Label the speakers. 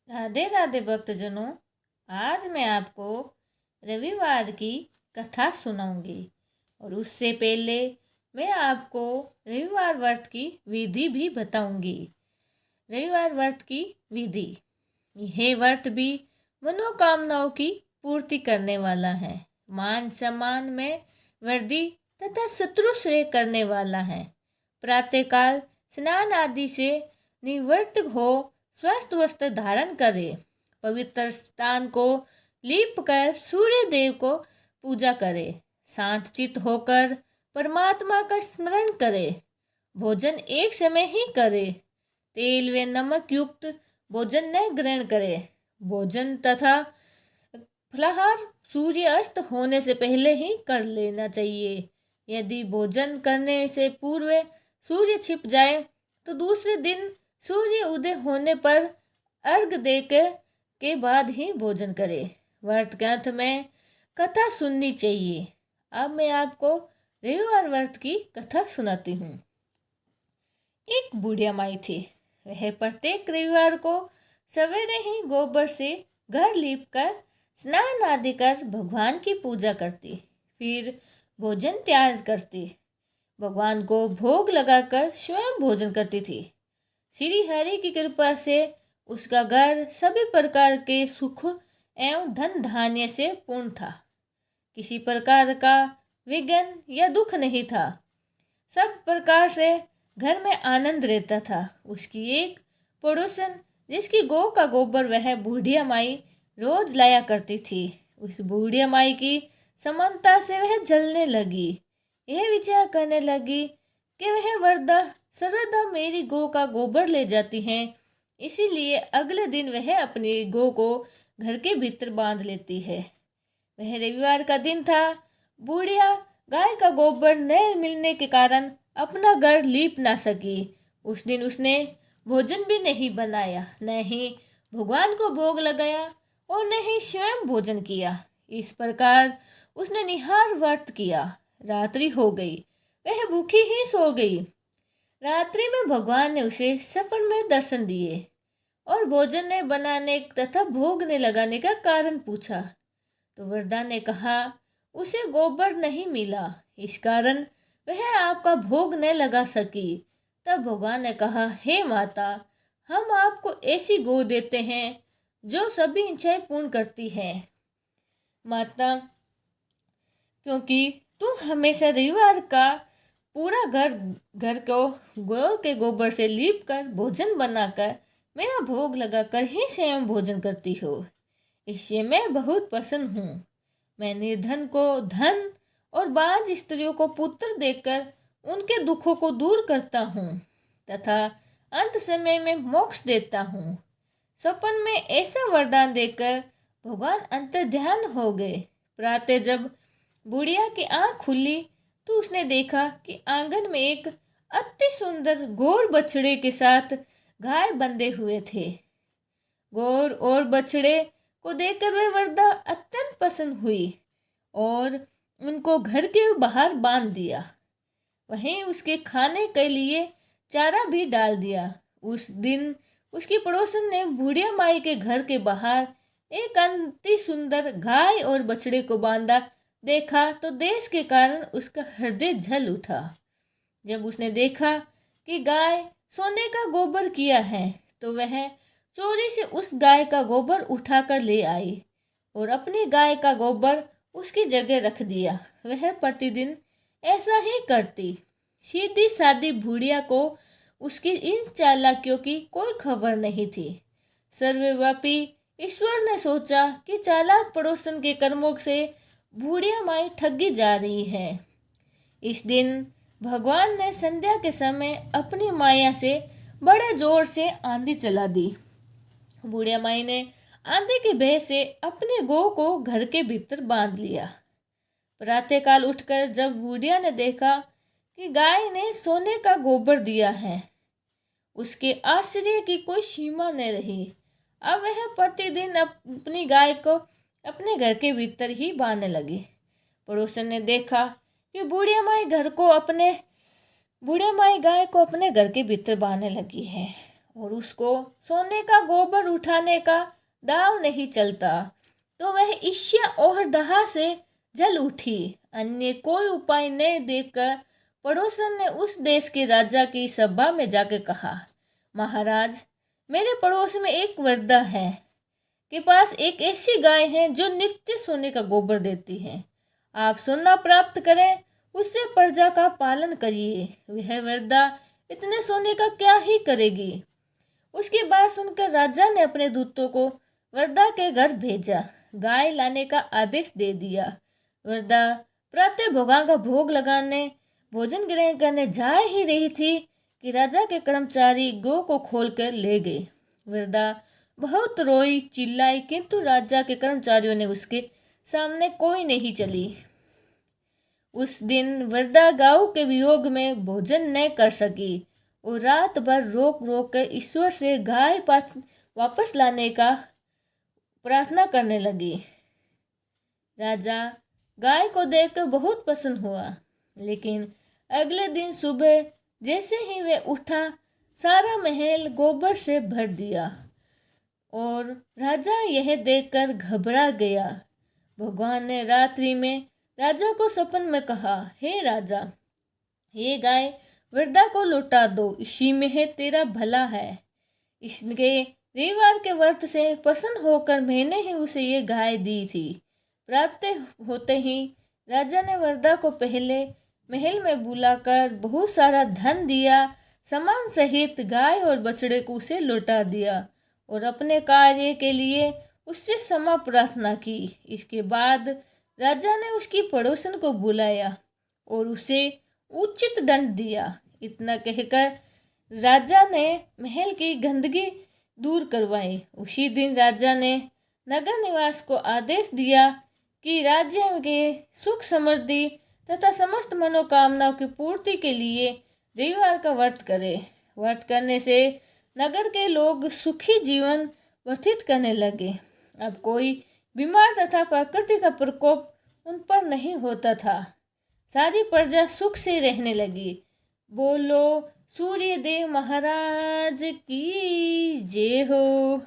Speaker 1: राधे राधे भक्तजनों। आज मैं आपको रविवार की कथा सुनाऊंगी और उससे पहले मैं आपको रविवार व्रत की विधि भी बताऊंगी। रविवार व्रत की विधि। यह व्रत भी मनोकामनाओं की पूर्ति करने वाला है, मान सम्मान में वृद्धि तथा शत्रु श्रेय करने वाला है। प्रातःकाल स्नान आदि से निवृत्त हो स्वस्थ वस्त्र धारण करे, पवित्र स्थान को लीप कर सूर्य देव को पूजा करे, शांत चित्त होकर परमात्मा का स्मरण करे, भोजन एक समय ही करे, तेल व नमक युक्त भोजन न ग्रहण करे, भोजन तथा फलाहार सूर्य अस्त होने से पहले ही कर लेना चाहिए। यदि भोजन करने से पूर्व सूर्य छिप जाए तो दूसरे दिन सूर्य उदय होने पर अर्घ देकर के बाद ही भोजन करे। व्रत के अंत में कथा सुननी चाहिए। अब मैं आपको रविवार व्रत की कथा सुनाती हूँ। एक बुढ़िया माई थी। वह प्रत्येक रविवार को सवेरे ही गोबर से घर लीप कर स्नान आदि कर भगवान की पूजा करती, फिर भोजन तैयार करती, भगवान को भोग लगाकर स्वयं भोजन करती थी। श्री हरि की कृपा से उसका घर सभी प्रकार के सुख एवं धन धान्य से पूर्ण था। किसी प्रकार का विघ्न या दुख नहीं था। सब प्रकार से घर में आनंद रहता था। उसकी एक पड़ोसन जिसकी गौ का गोबर वह बूढ़िया माई रोज लाया करती थी। उस बूढ़िया माई की समानता से वह जलने लगी। यह विचार करने लगी कि वह वरदा सर्वदा मेरी गौ का गोबर ले जाती हैं, इसीलिए अगले दिन वह अपनी गौ को घर के भीतर बांध लेती है। वह रविवार का दिन था। बूढ़िया गाय का गोबर न मिलने के कारण अपना घर लीप ना सकी। उस दिन उसने भोजन भी नहीं बनाया, न ही भगवान को भोग लगाया और न ही स्वयं भोजन किया। इस प्रकार उसने निहार व्रत किया। रात्रि हो गई, वह भूखी ही सो गई। रात्रि में भगवान ने उसे सपन में दर्शन दिए और भोजन ने बनाने तथा भोग ने लगाने का कारण पूछा। तो वरदा ने कहा उसे गोबर नहीं मिला, इस कारण वह आपका भोग न लगा सकी। तब भगवान ने कहा, हे माता, हम आपको ऐसी गौ देते हैं जो सभी इच्छाएं पूर्ण करती है। माता, क्योंकि तू हमेशा रविवार का पूरा घर को गौ के गोबर से लीप कर भोजन बनाकर मेरा भोग लगाकर ही स्वयं भोजन करती हो, इससे मैं बहुत प्रसन्न हूँ। मैं निर्धन को धन और बांझ स्त्रियों को पुत्र देकर उनके दुखों को दूर करता हूँ तथा अंत समय में मोक्ष देता हूँ। सपन में ऐसा वरदान देकर भगवान अंतर्ध्यान हो गए। प्रातः जब बुढ़िया की आंख खुली तो उसने देखा कि आंगन में एक अति सुंदर गौर बछड़े के साथ गाय बंधे हुए थे। गौर और बछड़े को देखकर वह वरदा अत्यंत प्रसन्न हुई और उनको घर के बाहर बांध दिया। वहीं उसके खाने के लिए चारा भी डाल दिया। उस दिन उसकी पड़ोसन ने बूढ़िया माई के घर के बाहर एक अति सुंदर गाय और बछड़े को बांधा देखा तो देश के कारण उसका हृदय जल उठा। जब उसने देखा कि गाय सोने का गोबर किया है तो वह चोरी से उस गाय का गोबर उठाकर ले आई और अपनी गाय का गोबर उसकी जगह रख दिया। वह प्रतिदिन ऐसा ही करती। सीधी सादी बूढ़िया को उसकी इन चालाकियों की कोई खबर नहीं थी। सर्वव्यापी ईश्वर ने सोचा कि चालाक पड़ोसन के कर्मों से बूढ़िया माई ठगी जा रही है। इस दिन भगवान ने संध्या के समय अपनी माया से बड़े जोर से आंधी चला दी। बूढ़िया माई ने आंधी की भय से अपने गौ को घर के भीतर बांध लिया। प्रातःकाल उठकर जब बूढ़िया ने देखा कि गाय ने सोने का गोबर दिया है, उसके आश्चर्य की कोई सीमा न रही। अब वह प्रतिदिन अपनी गाय को अपने घर के भीतर ही बांधने लगी। पड़ोसन ने देखा कि बूढ़िया माई गाय को अपने घर के भीतर बांधने लगी है और उसको सोने का गोबर उठाने का दाव नहीं चलता, तो वह ईर्ष्या और दाह से जल उठी। अन्य कोई उपाय नहीं देखकर पड़ोसन ने उस देश के राजा की सभा में जाकर कहा, महाराज, मेरे पड़ोस में एक वृद्धा है के पास एक ऐसी गाय है जो नित्य सोने का गोबर देती है। आप सोना प्राप्त करें, उससे प्रजा का पालन करिए। वह वृद्धा इतने सोने का क्या ही करेगी। उसकी बात सुनकर राजा ने अपने दूतों को वृद्धा के घर भेजा, गाय लाने का आदेश दे दिया। वृद्धा प्रातः भोगा का भोग लगाने भोजन ग्रहण करने जा ही रही थी कि राजा के कर्मचारी गौ को खोलकर ले गए। वृद्धा बहुत रोई, चिल्लाई, किंतु राजा के कर्मचारियों ने उसके सामने कोई नहीं चली। उस दिन वृद्धा गांव के वियोग में भोजन न कर सकी और रात भर रोक रोक कर ईश्वर से गाय वापस लाने का प्रार्थना करने लगी। राजा गाय को देखकर बहुत प्रसन्न हुआ, लेकिन अगले दिन सुबह जैसे ही वह उठा, सारा महल गोबर से भर दिया और राजा यह देखकर घबरा गया। भगवान ने रात्रि में राजा को सपन में कहा, हे राजा, ये गाय वृद्धा को लौटा दो, इसी में है तेरा भला है। इसके रविवार के व्रत से प्रसन्न होकर मैंने ही उसे ये गाय दी थी। प्रातः होते ही राजा ने वृद्धा को पहले महल में बुलाकर बहुत सारा धन दिया, सामान सहित गाय और बछड़े को उसे लौटा दिया और अपने कार्य के लिए उससे क्षमा प्रार्थना की। इसके बाद राजा ने उसकी पड़ोसन को बुलाया और उसे उचित दंड दिया। इतना कहकर राजा ने महल की गंदगी दूर करवाई। उसी दिन राजा ने नगर निवास को आदेश दिया कि राज्य के सुख समृद्धि तथा समस्त मनोकामनाओं की पूर्ति के लिए रविवार का व्रत करे। व्रत करने से नगर के लोग सुखी जीवन व्यतीत करने लगे। अब कोई बीमार तथा प्रकृति का प्रकोप उन पर नहीं होता था। सारी प्रजा सुख से रहने लगी। बोलो सूर्य देव महाराज की जय हो।